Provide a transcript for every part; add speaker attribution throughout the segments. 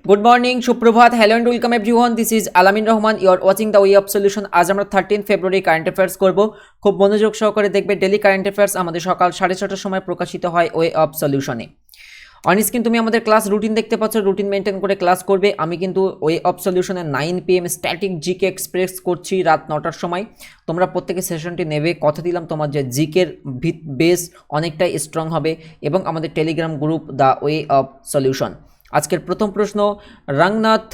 Speaker 1: Good morning, Shubprabhat. Hello and welcome everyone. This is Alamin Rahman. You are watching the Way of Solution. আজ আমরা 13 ফেব্রুয়ারি current affairs করব। খুব মনোযোগ সহকারে দেখবে। ডেলি কারেন্ট অ্যাফেয়ার্স আমাদের সকাল 6:30টার সময় প্রকাশিত হয় ওয়ে অফ সলিউশনে। অন স্ক্রিন তুমি আমাদের ক্লাস রুটিন দেখতে পাচ্ছ। রুটিন মেনটেন করে ক্লাস করবে। আমি কিন্তু ওয়ে অফ সলিউশনে 9 PM স্ট্যাটিক জিকে এক্সপ্রেস করছি রাত 9টার সময়। তোমরা প্রত্যেকে সেশনটি নেবে। কথা দিলাম তোমার যে জিকের বেস অনেকটাই স্ট্রং হবে এবং আমাদের Telegram group the way of solution. আজকের প্রথম প্রশ্ন, রঙ্গনাথ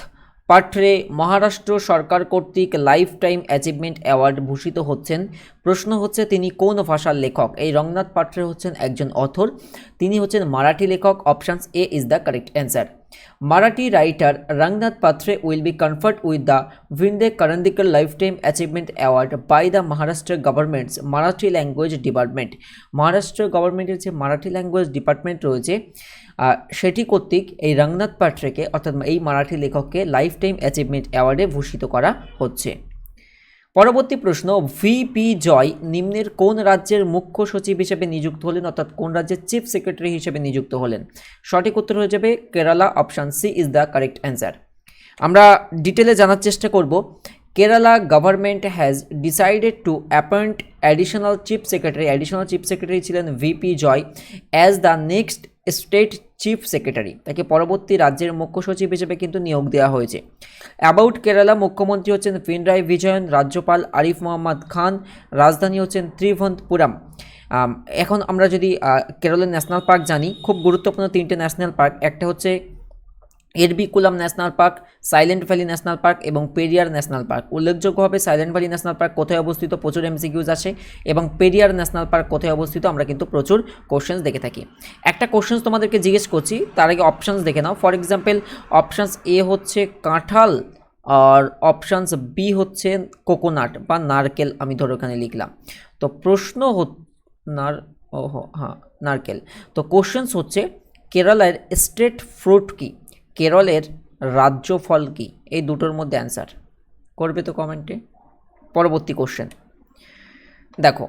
Speaker 1: পাঠরে মহারাষ্ট্র সরকার কর্তৃক লাইফ টাইম অ্যাচিভমেন্ট অ্যাওয়ার্ড ভূষিত হচ্ছেন। প্রশ্ন হচ্ছে তিনি কোন ভাষার লেখক? এই রঙ্গনাথ পাঠরে হচ্ছেন একজন অথর, তিনি হচ্ছেন মারাঠি লেখক। Options A is the correct answer. Marathi writer Rangnath Patre will be conferred with the Vinde Karandikar Lifetime Achievement Award by the Maharashtra government's Marathi Language Department. Maharashtra গভর্নমেন্টের যে মারাঠি ল্যাঙ্গুয়েজ ডিপার্টমেন্ট রয়েছে সেটি কর্তৃক এই রঙ্গনাথ পাত্রেকে অর্থাৎ এই মারাঠি লেখককে লাইফ টাইম অ্যাচিভমেন্ট অ্যাওয়ার্ডে ভূষিত করা হচ্ছে। পরবর্তী প্রশ্ন, ভিপি জয় নিম্নের কোন রাজ্যের মুখ্য সচিব হিসেবে নিযুক্ত হলেন অর্থাৎ কোন রাজ্যের চিফ সেক্রেটারি হিসেবে নিযুক্ত হলেন? সঠিক উত্তর হয়ে যাবে Kerala. Option C is the correct answer. আমরা ডিটেলে জানার চেষ্টা করব। Kerala government has decided to appoint additional chief secretary ছিলেন VP Joy as the next state chief secretary. তাকে পরবর্তী রাজ্যের মুখ্য সচিব হিসেবে কিন্তু নিয়োগ দেওয়া হয়েছে। অ্যাবাউট কেরালা মুখ্যমন্ত্রী হচ্ছেন পিনারাই বিজয়ন, রাজ্যপাল আরিফ মোহাম্মদ খান, রাজধানী হচ্ছেন ত্রিভুবনপুরম। এখন আমরা যদি কেরলের ন্যাশনাল পার্ক জানি, খুব গুরুত্বপূর্ণ তিনটে ন্যাশনাল পার্ক, একটা হচ্ছে Eravikulam National Park, Silent Valley National Park এবং পেরিয়ার ন্যাশনাল পার্ক। উল্লেখযোগ্যভাবে সাইলেন্ট ভ্যালি ন্যাশনাল পার্ক কোথায় অবস্থিত প্রচুর এমসিকিউজ আসে এবং পেরিয়ার ন্যাশনাল পার্ক কোথায় অবস্থিত আমরা কিন্তু প্রচুর কোশ্চেন্স দেখে থাকি। একটা কোশ্চেন্স তোমাদেরকে জিজ্ঞেস করছি, তার আগে অপশানস দেখে নাও। ফর এক্সাম্পল অপশানস এ হচ্ছে কাঁঠাল আর অপশানস বি হচ্ছে কোকোনাট বা নারকেল, আমি ধরো এখানে লিখলাম। তো প্রশ্ন নারকেল। তো কোশ্চেন্স হচ্ছে কেরালার স্টেট ফ্রুট কি, কেরলের রাজ্য ফল কি? এই দুটোর মধ্যে অ্যান্সার করবে তো কমেন্টে। পরবর্তী কোশ্চেন দেখো,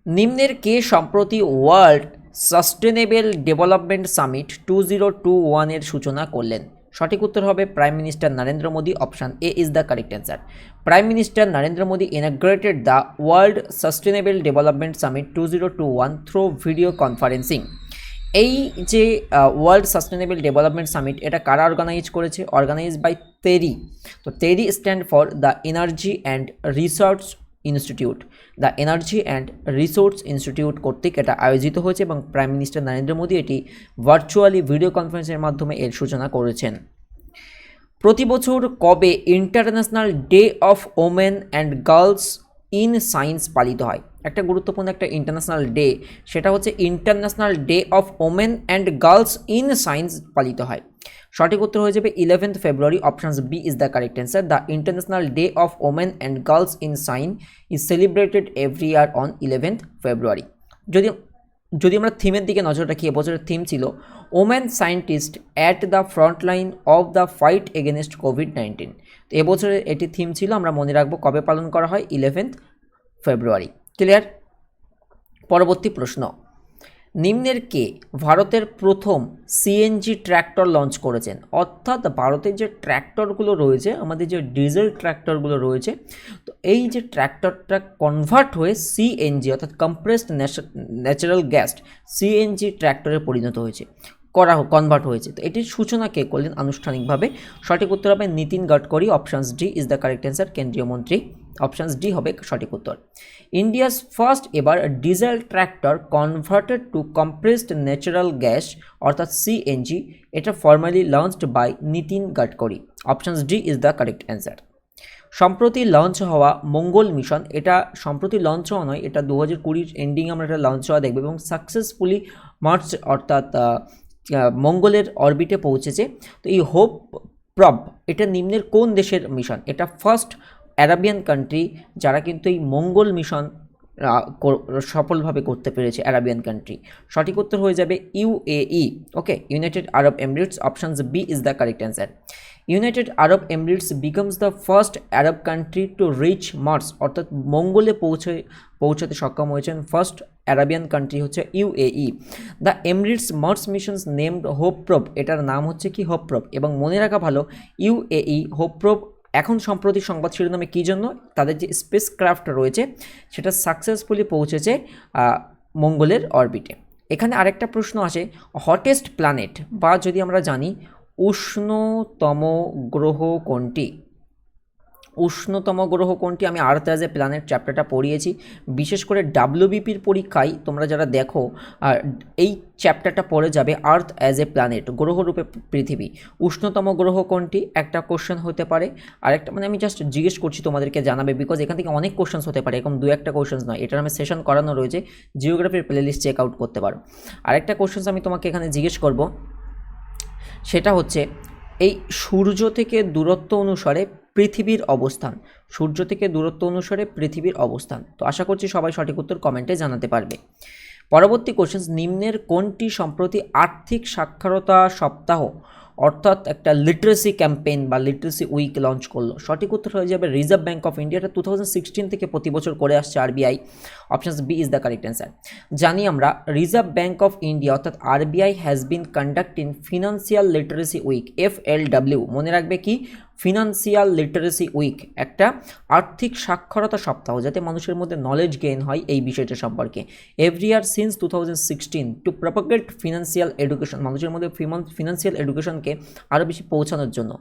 Speaker 1: নিম্নের কে সম্প্রতি ওয়ার্ল্ড সাস্টেনেবল ডেভেলপমেন্ট সামিট 2021 এর সূচনা করলেন? সঠিক উত্তর হবে prime minister Narendra Modi. Option A is the correct answer. Prime minister Narendra Modi inaugurated the World Sustainable Development Summit 2021 through video conferencing. এই যে ওয়ার্ল্ড সাস্টেনেবল ডেভেলপমেন্ট সামিট, এটা কারা অর্গানাইজ করেছে? Organise by TERI. তো TERI stand for the energy and research institute. The energy and resource institute কর্তৃক এটা আয়োজিত হয়েছে এবং প্রাইম মিনিস্টার নরেন্দ্র মোদী এটি ভার্চুয়ালি ভিডিও কনফারেন্সের মাধ্যমে এর সূচনা করেছেন। প্রতি বছর কবে International Day of Women and Girls in Science পালিত হয়? একটা গুরুত্বপূর্ণ একটা ইন্টারন্যাশনাল ডে, সেটা হচ্ছে International Day of Women and Girls in Science পালিত হয়। সঠিক উত্তর হয়ে যাবে 11 ফেব্রুয়ারি। Options B is the correct answer. The International Day of Women and Girls in Science is celebrated every year on 11 February. যদি আমরা থিমের দিকে নজর রাখি, এবছরের থিম ছিল women scientist at the front line of the fight against COVID-19. তো এবছরের এটি থিম ছিল, আমরা মনে রাখবো কবে পালন করা হয়, 11 ফেব্রুয়ারি। ক্লিয়ার? পরবর্তী প্রশ্ন, নিম্নের কে ভারতের প্রথম সিএনজি ট্র্যাক্টর লঞ্চ করেছেন? অর্থাৎ ভারতের যে ট্র্যাক্টরগুলো রয়েছে, আমাদের যে ডিজেল ট্র্যাক্টরগুলো রয়েছে, তো এই যে ট্র্যাক্টরটা কনভার্ট হয়ে সিএনজি অর্থাৎ কম্প্রেসড ন্যাচারাল গ্যাস সিএনজি ট্র্যাক্টরে পরিণত হয়েছে, কনভার্ট হয়েছে। তো এটির সূচনা কে করলেন আনুষ্ঠানিকভাবে? সঠিক উত্তর হবে Nitin Gadkari. Options D is the correct answer, কেন্দ্রীয় মন্ত্রী। অপশানস ডি হবে সঠিক উত্তর। ইন্ডিয়াস ফার্স্ট এবার diesel tractor converted to compressed natural gas অর্থাৎ সিএনজি, এটা formally launched by Nitin Gadkari. Options D is the correct answer. সম্প্রতি লঞ্চ হওয়া মঙ্গল মিশন, এটা সম্প্রতি লঞ্চ হওয়া নয়, এটা 2020 এন্ডিংয়ে আমরা এটা লঞ্চ হওয়া দেখব এবং সাকসেসফুলি মার্চ অর্থাৎ মঙ্গলের অরবিটে পৌঁছেছে। তো এই হোপ প্রব এটা নিম্নের কোন দেশের মিশন? এটা ফার্স্ট অ্যারাবিয়ান কান্ট্রি যারা কিন্তু এই মঙ্গল মিশন সফলভাবে করতে পেরেছে, অ্যারাবিয়ান কান্ট্রি। সঠিক উত্তর হয়ে যাবে UAE. Okay, United Arab Emirates. Options B is the correct answer. United Arab Emirates becomes the first Arab country to reach Mars, অর্থাৎ মঙ্গলে পৌঁছাতে সক্ষম হয়েছেন ফার্স্ট অ্যারাবিয়ান কান্ট্রি হচ্ছে UAE. The Emirates Mars missions named Hope probe, এটার নাম হচ্ছে কি হোপ প্রব। এবং মনে রাখা ভালো ইউএই হোপ প্রব এখন সম্প্রতি সংবাদ শিরোনামে কী জন্য, তাদের যে স্পেস ক্রাফট রয়েছে সেটা সাকসেসফুলি পৌঁছেছে মঙ্গলের অরবিটে। এখানে আরেকটা প্রশ্ন আসে, হটেস্ট প্ল্যানেট বা যদি আমরা জানি উষ্ণতম গ্রহ কোনটি, উষ্ণতম গ্রহ কোনটি, আমি আর্থ অ্যাজ এ প্ল্যানেট চ্যাপ্টারটা পড়িয়েছি, বিশেষ করে ডাব্লিউবিপির পরীক্ষায় তোমরা যারা দেখো এই চ্যাপ্টারটা পড়ে যাবে, আর্থ অ্যাজ এ প্ল্যানেট, গ্রহরূপে পৃথিবী, উষ্ণতম গ্রহ কোনটি একটা কোশ্চেন হতে পারে। আরেকটা মানে আমি জাস্ট জিজ্ঞেস করছি তোমাদেরকে জানাবে, বিকজ এখান থেকে অনেক কোশ্চেন্স হতে পারে, এরকম 2-1টা কোশ্চেন্স নয়, এটার আমি সেশন করানো রয়েছে, জিওগ্রাফির প্লেলিস্ট চেক আউট করতে পারো। আরেকটা কোশ্চেন্স আমি তোমাকে এখানে জিজ্ঞেস করব, সেটা হচ্ছে এই সূর্য থেকে দূরত্ব অনুসারে পৃথিবীর অবস্থান, সূর্য থেকে দূরত্ব অনুসারে পৃথিবীর অবস্থান। তো আশা করছি সবাই সঠিক উত্তর কমেন্টে জানাতে পারবে। পরবর্তী কোশ্চেন, নিম্নের কোনটি সম্প্রতি আর্থিক সাক্ষরতা সপ্তাহ অর্থাৎ একটা লিটারেসি ক্যাম্পেইন বা লিটারেসি উইক লঞ্চ করলো? সঠিক উত্তর হয়ে যাবে রিজার্ভ ব্যাঙ্ক অফ ইন্ডিয়া। এটা 2016 থেকে প্রতি বছর করে আসছে RBI. Options B is the correct answer. জানি আমরা রিজার্ভ ব্যাঙ্ক অফ ইন্ডিয়া অর্থাৎ RBI has been conducting financial literacy week, FLW, মনে রাখবে কি ফিনান্সিয়াল লিটারেসি উইক, একটা আর্থিক সাক্ষরতা সপ্তাহ, যাতে মানুষের মধ্যে নলেজ গেইন হয় এই বিষয়টা সম্পর্কে। Every year since 2016 to propagate financial education, মানুষের মধ্যে ফিনান্সিয়াল এডুকেশনকে আরও বেশি পৌঁছানোর জন্য।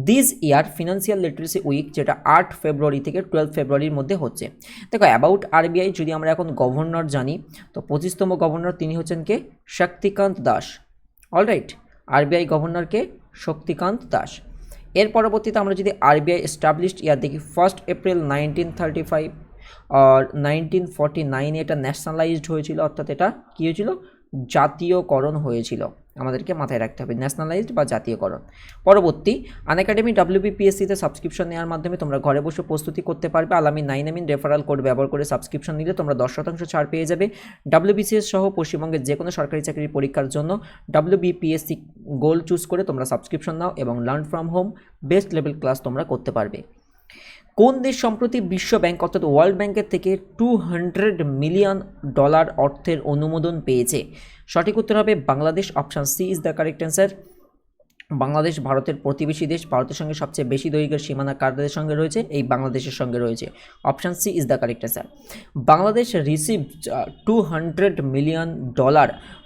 Speaker 1: This year financial literacy week, যেটা 8 ফেব্রুয়ারি থেকে 12 ফেব্রুয়ারির মধ্যে হচ্ছে। দেখো অ্যাবাউট আরবিআই যদি আমরা এখন গভর্নর জানি, তো 25তম গভর্নর তিনি হচ্ছেন কে, শক্তিকান্ত দাস। অলরাইট, আরবিআই গভর্নরকে শক্তিকান্ত দাস। এর পরবর্তীতে আমরা যদি আরবিআই এস্টাবলিশড ইয়ার দেখি, 1 এপ্রিল 1935 আর 1949 এটা ন্যাশনালাইজড হয়েছিল, অর্থাৎ এটা কী হয়েছিল, জাতীয়করণ হয়েছিল। আমাদেরকে মাথায় রাখতে হবে ন্যাশনালাইজড বা জাতীয়করণ। পরবর্তী আনএকাডেমি WBPSCতে সাবস্ক্রিপশন নেওয়ার মাধ্যমে তোমরা ঘরে বসে প্রস্তুতি করতে পারবে। আলামিন 9 রেফারাল কোড ব্যবহার করে সাবস্ক্রিপশন নিলে তোমরা 10% ছাড় পেয়ে যাবে। WBCS সহ পশ্চিমবঙ্গের যে কোনো সরকারি চাকরির পরীক্ষার জন্য WBPSC গোল চুজ করে তোমরা সাবস্ক্রিপশন নাও এবং learn from home best level class তোমরা করতে পারবে। কোন দেশ সম্প্রতি বিশ্ব ব্যাংক অর্থাৎ ওয়ার্ল্ড ব্যাংকের থেকে $200 মিলিয়ন অর্থের অনুমোদন পেয়েছে? সঠিক উত্তর হবে Bangladesh. Option C is the correct answer. Bangladesh ভারতের প্রতিবেশী দেশ। ভারতের সঙ্গে সবচেয়ে বেশি দৈর্ঘ্যের সীমানা কাদের সঙ্গে রয়েছে? এই বাংলাদেশের সঙ্গে রয়েছে। Option C is the correct answer. Bangladesh received $200 million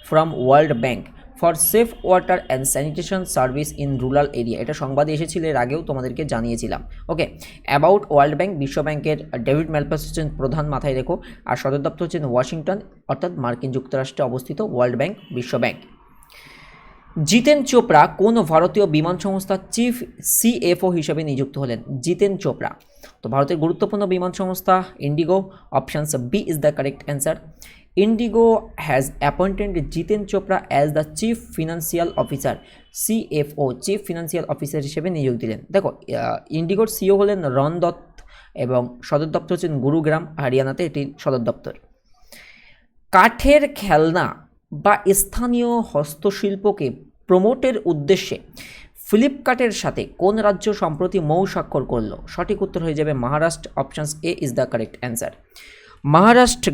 Speaker 1: from World Bank for safe water and sanitation service in rural area. এটা সংবাদে এসেছিল, এর আগেও তোমাদেরকে জানিয়েছিলাম। ওকে, অ্যাবাউট ওয়ার্ল্ড ব্যাংক, বিশ্ব ব্যাংকের ডেভিড ম্যালপাস হচ্ছেন প্রধান, মাথায় রেখো। আর সদর দপ্তর হচ্ছেন ওয়াশিংটন, অর্থাৎ মার্কিন যুক্তরাষ্ট্রে অবস্থিত ওয়ার্ল্ড ব্যাংক, বিশ্ব ব্যাংক। জিতেন চোপড়া কোন ভারতীয় বিমান সংস্থার চিফ CFO হিসেবে নিযুক্ত হলেন? জিতেন চোপড়া, তো ভারতের গুরুত্বপূর্ণ বিমান সংস্থা IndiGo. Options B is the correct answer. IndiGo has appointed Jiten Chopra as the chief financial officer, CFO, chief financial officer হিসেবে নিয়োগ দিলেন। দেখো ইন্ডিগোর CEO হলেন রন দত্ত এবং সদর দপ্তর হচ্ছেন গুরুগ্রাম, হরিয়ানাতে এটির সদর দপ্তর। কাঠের খেলনা বা স্থানীয় হস্তশিল্পকে প্রমোটের উদ্দেশ্যে ফ্লিপকার্টের সাথে কোন রাজ্য সম্প্রতি মৌ স্বাক্ষর করল? সঠিক উত্তর হয়ে যাবে Maharashtra. Options A is the correct answer. Maharashtra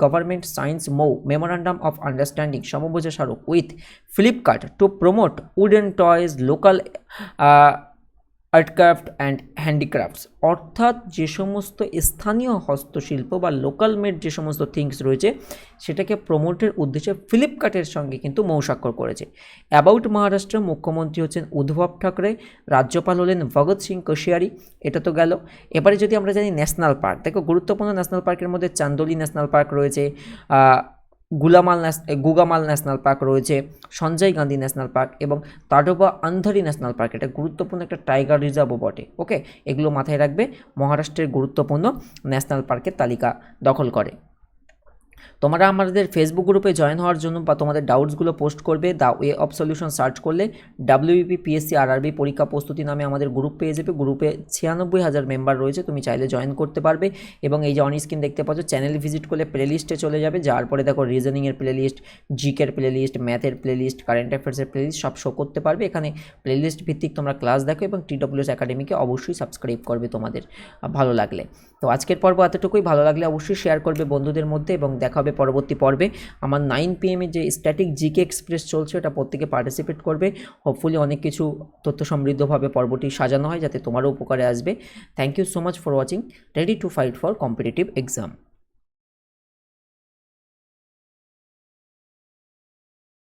Speaker 1: government signs MoU memorandum of understanding সমবোঝা স্মারক with Flipkart to promote wooden toys, local art craft and handicrafts, অর্থাৎ যে সমস্ত স্থানীয় হস্তশিল্প বা লোকাল মেড যে সমস্ত থিংস রয়েছে সেটাকে প্রমোটের উদ্দেশ্যে ফ্লিপকার্টের সঙ্গে কিন্তু মৌ স্বাক্ষর করেছে। অ্যাবাউট মহারাষ্ট্র, মুখ্যমন্ত্রী হচ্ছেন উদ্ধব ঠাকরে, রাজ্যপাল হলেন ভগৎ সিং কোশিয়ারি। এটা তো গেল। এবারে যদি আমরা জানি ন্যাশনাল পার্ক, দেখো গুরুত্বপূর্ণ ন্যাশনাল পার্কের মধ্যে চান্দোলি ন্যাশনাল পার্ক রয়েছে, গুগামাল ন্যাশনাল পার্ক রয়েছে, সঞ্জয় গান্ধী ন্যাশনাল পার্ক এবং তাডোবা আন্ধারি ন্যাশনাল পার্ক। এটা গুরুত্বপূর্ণ একটা টাইগার রিজার্ভও বটে। ওকে, এগুলো মাথায় রাখবে, মহারাষ্ট্রের গুরুত্বপূর্ণ ন্যাশনাল পার্কের তালিকা দখল করে। তোমরা আমাদের ফেসবুক গ্রুপে জয়েন হওয়ার জন্য বা তোমাদের ডাউটসগুলো পোস্ট করবে the way of solution search করলে ডাব্লিউবিপি পিএসসি আরআরবি পরীক্ষা প্রস্তুতি নামে আমাদের গ্রুপ পেয়ে যাবে। গ্রুপে 96,000 মেম্বার রয়েছে, তুমি চাইলে জয়েন করতে পারবে। এবং এই যে অন স্ক্রিন দেখতে পাচ্ছ চ্যানেল ভিজিট করলে প্লেলিস্টে চলে যাবে, যার পরে দেখো রিজনিংয়ের প্লেলিস্ট, জিকের প্লেলিস্ট, ম্যাথের প্লেলিস্ট, কারেন্ট অ্যাফেয়ার্সের প্লেলিস্ট সব শো করতে পারবে। এখানে প্লেলিস্ট ভিত্তিক তোমরা ক্লাস দেখো এবং TWS একাডেমিকে অবশ্যই সাবস্ক্রাইব করবে তোমাদের ভালো লাগলে। তো আজকের পর্ব এতটুকুই, ভালো লাগলে অবশ্যই শেয়ার করবে বন্ধুদের মধ্যে এবং দেখা হবে পরবর্তী পর্বে। আমার 9 PM যে স্ট্যাটিক জিকে এক্সপ্রেস চলছে ওটা প্রত্যেকে পার্টিসিপেট করবে। হোপফুলি অনেক কিছু তথ্য সমৃদ্ধভাবে পর্বটি সাজানো হয় যাতে তোমারও উপকারে আসবে। Thank you so much for watching. Ready to fight for competitive exam.